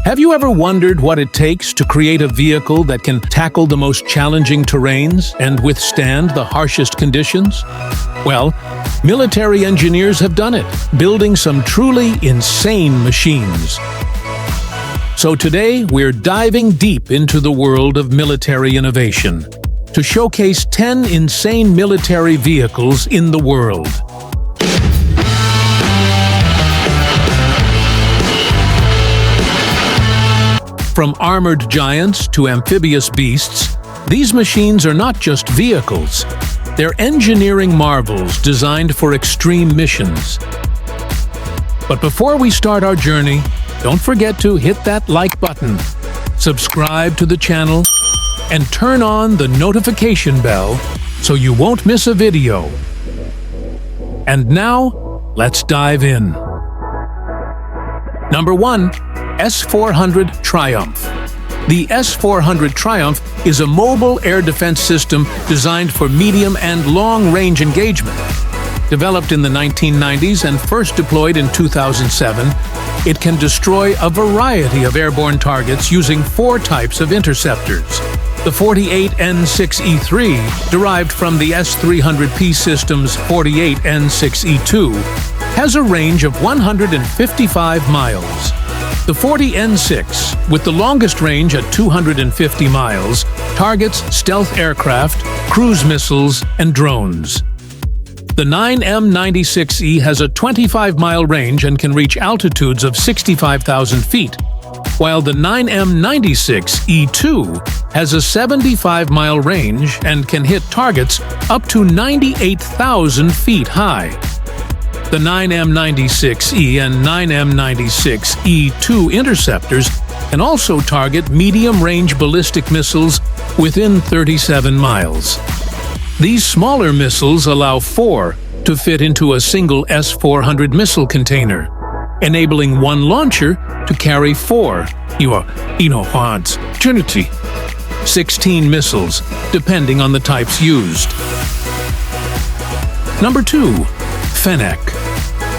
Have you ever wondered what it takes to create a vehicle that can tackle the most challenging terrains and withstand the harshest conditions? Well, military engineers have done it, building some truly insane machines. So today, we're diving deep into the world of military innovation to showcase 10 insane military vehicles in the world. From armored giants to amphibious beasts, these machines are not just vehicles. They're engineering marvels designed for extreme missions. But before we start our journey, don't forget to hit that like button, subscribe to the channel, and turn on the notification bell so you won't miss a video. And now, let's dive in. Number 1. S400 Triumph. The S400 Triumph is a mobile air defense system designed for medium and long-range engagement. Developed in the 1990s and first deployed in 2007, it can destroy a variety of airborne targets using 4 types of interceptors. The 48N6E3, derived from the S300P system's 48N6E2, has a range of 155 miles. The 40N6, with the longest range at 250 miles, targets stealth aircraft, cruise missiles, and drones. The 9M96E has a 25-mile range and can reach altitudes of 65,000 feet, while the 9M96E2 has a 75-mile range and can hit targets up to 98,000 feet high. The 9M96E and 9M96E2 interceptors can also target medium-range ballistic missiles within 37 miles. These smaller missiles allow 4 to fit into a single S400 missile container, enabling one launcher to carry 16 missiles, depending on the types used. Number 2. Fennek.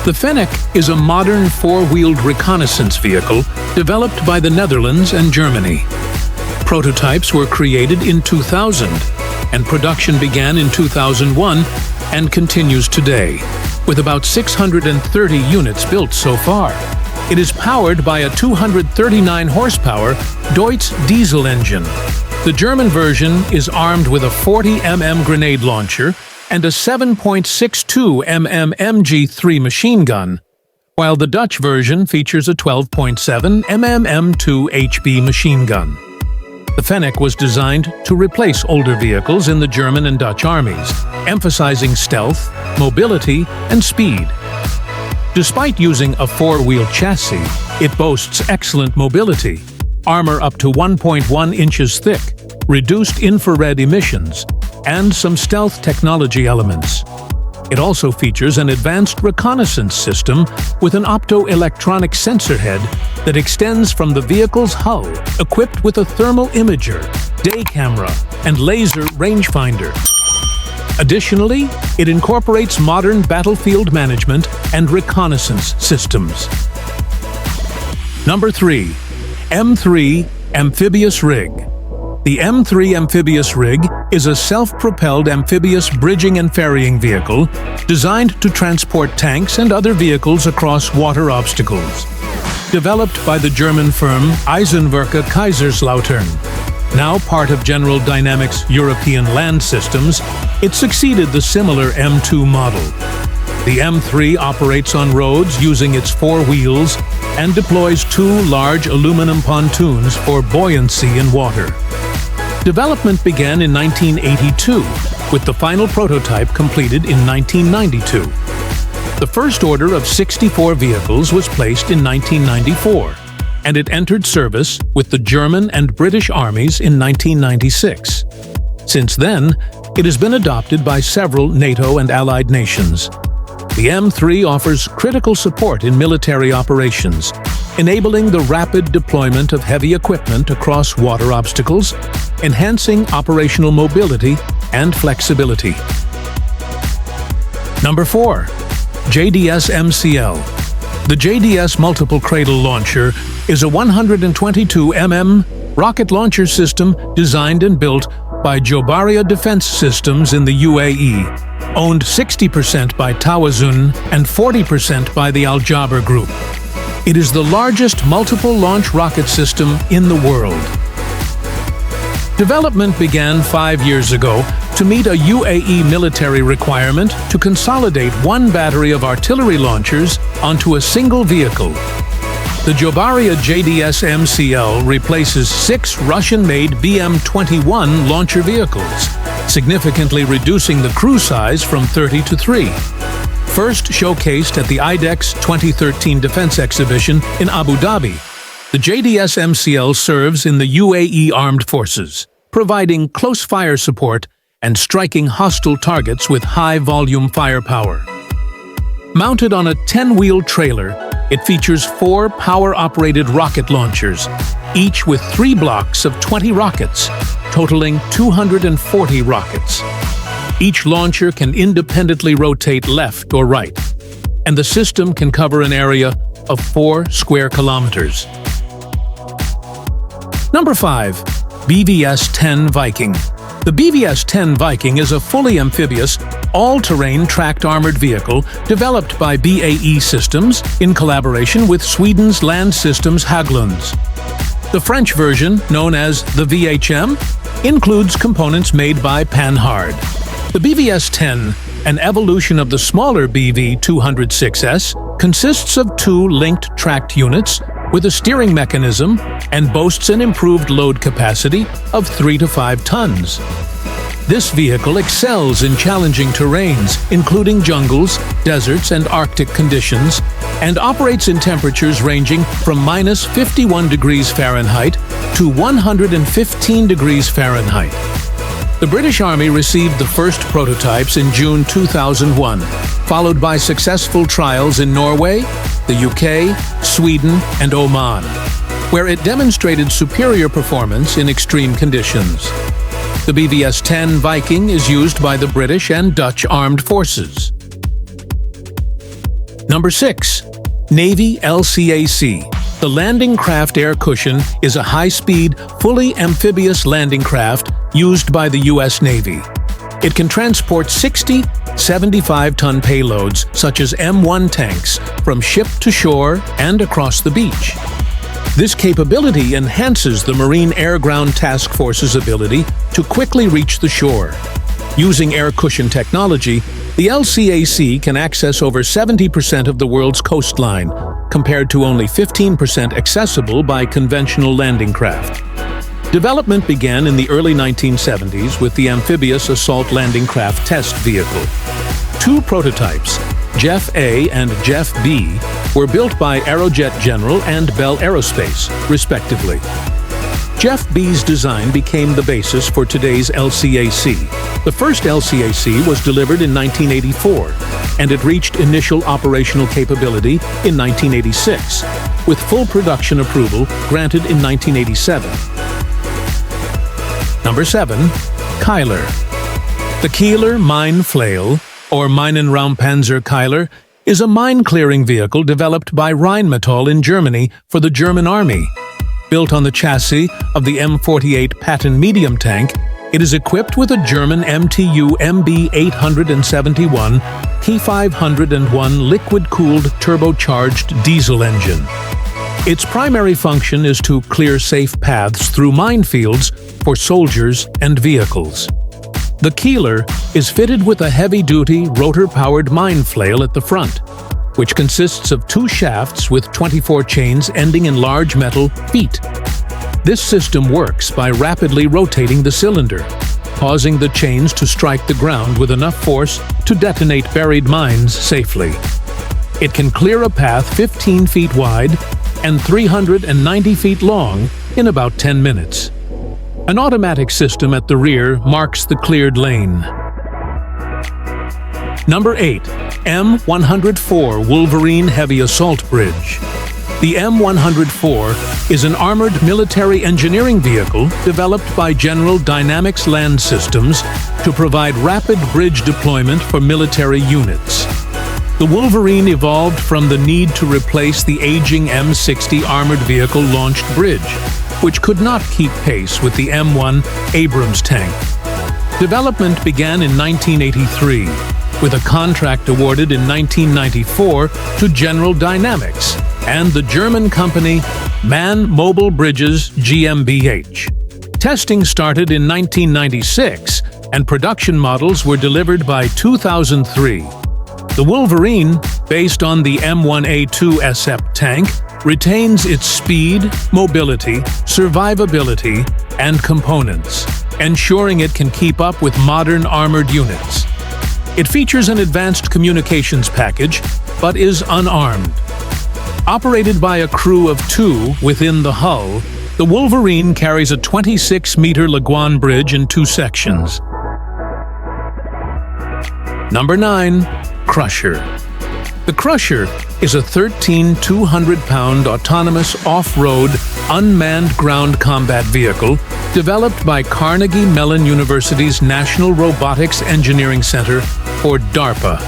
The Fennek is a modern 4-wheeled reconnaissance vehicle developed by the Netherlands and Germany. Prototypes were created in 2000, and production began in 2001 and continues today, with about 630 units built so far. It is powered by a 239 horsepower Deutz diesel engine. The German version is armed with a 40 mm grenade launcher and a 7.62 mm MG3 machine gun, while the Dutch version features a 12.7 mm M2 HB machine gun. The Fennek was designed to replace older vehicles in the German and Dutch armies, emphasizing stealth, mobility, and speed. Despite using a 4-wheel chassis, it boasts excellent mobility, armor up to 1.1 inches thick, reduced infrared emissions, and some stealth technology elements. It also features an advanced reconnaissance system with an optoelectronic sensor head that extends from the vehicle's hull, equipped with a thermal imager, day camera, and laser rangefinder. Additionally, it incorporates modern battlefield management and reconnaissance systems. Number 3. M3 Amphibious Rig. The M3 Amphibious Rig is a self-propelled amphibious bridging and ferrying vehicle designed to transport tanks and other vehicles across water obstacles. Developed by the German firm Eisenwerke Kaiserslautern, now part of General Dynamics European Land Systems, it succeeded the similar M2 model. The M3 operates on roads using its 4 wheels and deploys 2 large aluminum pontoons for buoyancy in water. Development began in 1982, with the final prototype completed in 1992. The first order of 64 vehicles was placed in 1994, and it entered service with the German and British armies in 1996. Since then, it has been adopted by several NATO and allied nations. The M3 offers critical support in military operations, enabling the rapid deployment of heavy equipment across water obstacles, enhancing operational mobility and flexibility. Number 4. JDS MCL. The JDS Multiple Cradle Launcher is a 122 mm rocket launcher system designed and built by Jobaria Defense Systems in the UAE, owned 60% by Tawazun and 40% by the Al Jaber Group. It is the largest multiple launch rocket system in the world. Development began 5 years ago to meet a UAE military requirement to consolidate one battery of artillery launchers onto a single vehicle. The Jobaria JDS MCL replaces 6 Russian-made BM-21 launcher vehicles, significantly reducing the crew size from 30 to 3. First showcased at the IDEX 2013 Defense Exhibition in Abu Dhabi, the JDS MCL serves in the UAE Armed Forces, providing close fire support and striking hostile targets with high-volume firepower. Mounted on a 10-wheel trailer, it features 4 power-operated rocket launchers, each with 3 blocks of 20 rockets, totaling 240 rockets. Each launcher can independently rotate left or right, and the system can cover an area of 4 square kilometers. Number 5. BvS10 Viking. The BvS10 Viking is a fully amphibious, all-terrain tracked armored vehicle developed by BAE Systems in collaboration with Sweden's Land Systems Hägglunds. The French version, known as the VHM, includes components made by Panhard. The BvS10, an evolution of the smaller BV206S, consists of 2 linked tracked units with a steering mechanism and boasts an improved load capacity of 3 to 5 tons. This vehicle excels in challenging terrains, including jungles, deserts, and Arctic conditions, and operates in temperatures ranging from -51 degrees Fahrenheit to 115 degrees Fahrenheit. The British Army received the first prototypes in June 2001, followed by successful trials in Norway, the UK, Sweden, and Oman, where it demonstrated superior performance in extreme conditions. The BvS10 Viking is used by the British and Dutch Armed Forces. Number 6. Navy LCAC. The Landing Craft Air Cushion is a high-speed, fully amphibious landing craft used by the U.S. Navy. It can transport 60 75-ton payloads, such as M1 tanks, from ship to shore and across the beach. This capability enhances the Marine Air-Ground Task Force's ability to quickly reach the shore. Using air cushion technology, the LCAC can access over 70% of the world's coastline, compared to only 15% accessible by conventional landing craft. Development began in the early 1970s with the Amphibious Assault Landing Craft Test Vehicle. 2 prototypes, Jeff A and Jeff B, were built by Aerojet General and Bell Aerospace, respectively. Jeff B's design became the basis for today's LCAC. The first LCAC was delivered in 1984, and it reached initial operational capability in 1986, with full production approval granted in 1987. Number 7. Keiler. The Keiler Mine Flail, or Minenraumpanzer Keiler, is a mine-clearing vehicle developed by Rheinmetall in Germany for the German Army. Built on the chassis of the M48 Patton medium tank, it is equipped with a German MTU MB871 P501 liquid-cooled turbocharged diesel engine. Its primary function is to clear safe paths through minefields for soldiers and vehicles. The Keiler is fitted with a heavy-duty rotor-powered mine flail at the front, which consists of 2 shafts with 24 chains ending in large metal feet. This system works by rapidly rotating the cylinder, causing the chains to strike the ground with enough force to detonate buried mines safely. It can clear a path 15 feet wide and 390 feet long in about 10 minutes. An automatic system at the rear marks the cleared lane. Number 8. M104 Wolverine Heavy Assault Bridge. The M104 is an armored military engineering vehicle developed by General Dynamics Land Systems to provide rapid bridge deployment for military units. The Wolverine evolved from the need to replace the aging M60 armored vehicle launched bridge, which could not keep pace with the M1 Abrams tank. Development began in 1983, with a contract awarded in 1994 to General Dynamics and the German company Man Mobile Bridges GmbH. Testing started in 1996, and production models were delivered by 2003. The Wolverine, based on the M1A2 SF tank, retains its speed, mobility, survivability, and components, ensuring it can keep up with modern armored units. It features an advanced communications package, but is unarmed. Operated by a crew of 2 within the hull, the Wolverine carries a 26-meter Laguan bridge in 2 sections. Number 9. Crusher. The Crusher is a 200-pound autonomous off-road, unmanned ground combat vehicle developed by Carnegie Mellon University's National Robotics Engineering Center, or DARPA.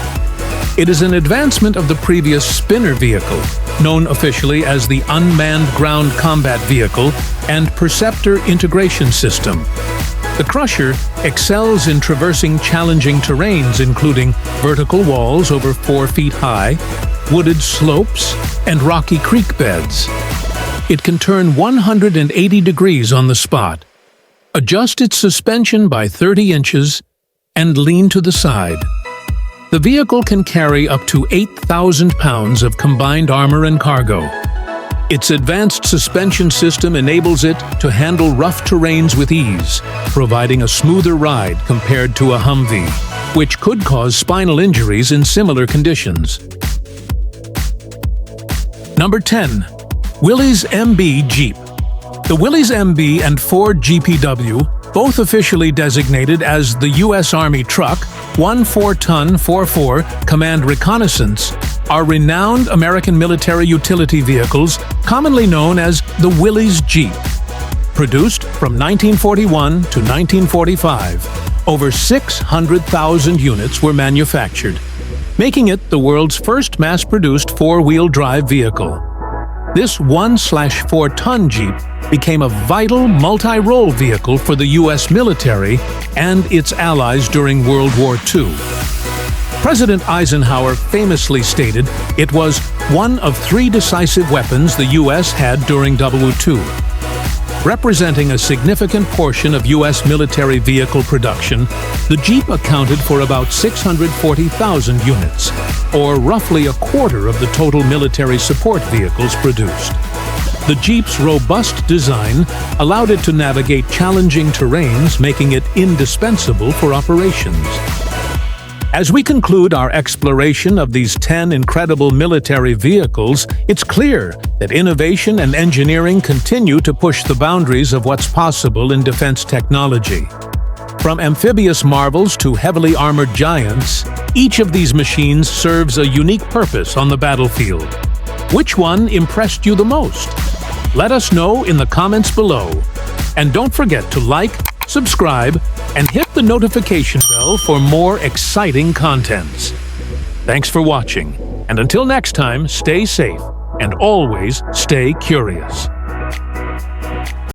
It is an advancement of the previous Spinner vehicle, known officially as the Unmanned Ground Combat Vehicle and Perceptor Integration System. The Crusher excels in traversing challenging terrains including vertical walls over 4 feet high, wooded slopes, and rocky creek beds. It can turn 180 degrees on the spot, adjust its suspension by 30 inches, and lean to the side. The vehicle can carry up to 8,000 pounds of combined armor and cargo. Its advanced suspension system enables it to handle rough terrains with ease, providing a smoother ride compared to a Humvee, which could cause spinal injuries in similar conditions. Number 10. Willy's MB Jeep. The Willy's MB and Ford GPW, both officially designated as the U.S. Army Truck 14-ton 4x4 Command Reconnaissance, are renowned American military utility vehicles commonly known as the Willy's Jeep. Produced from 1941 to 1945, over 600,000 units were manufactured, making it the world's first mass-produced 4-wheel drive vehicle. This 1/4-ton Jeep became a vital multi-role vehicle for the U.S. military and its allies during World War II. President Eisenhower famously stated it was one of 3 decisive weapons the U.S. had during WW II. Representing a significant portion of U.S. military vehicle production, the Jeep accounted for about 640,000 units, or roughly a quarter of the total military support vehicles produced. The Jeep's robust design allowed it to navigate challenging terrains, making it indispensable for operations. As we conclude our exploration of these 10 incredible military vehicles, it's clear that innovation and engineering continue to push the boundaries of what's possible in defense technology. From amphibious marvels to heavily armored giants, each of these machines serves a unique purpose on the battlefield. Which one impressed you the most? Let us know in the comments below. And don't forget to like, subscribe, and hit the notification bell for more exciting contents. Thanks for watching, and until next time, stay safe and always stay curious.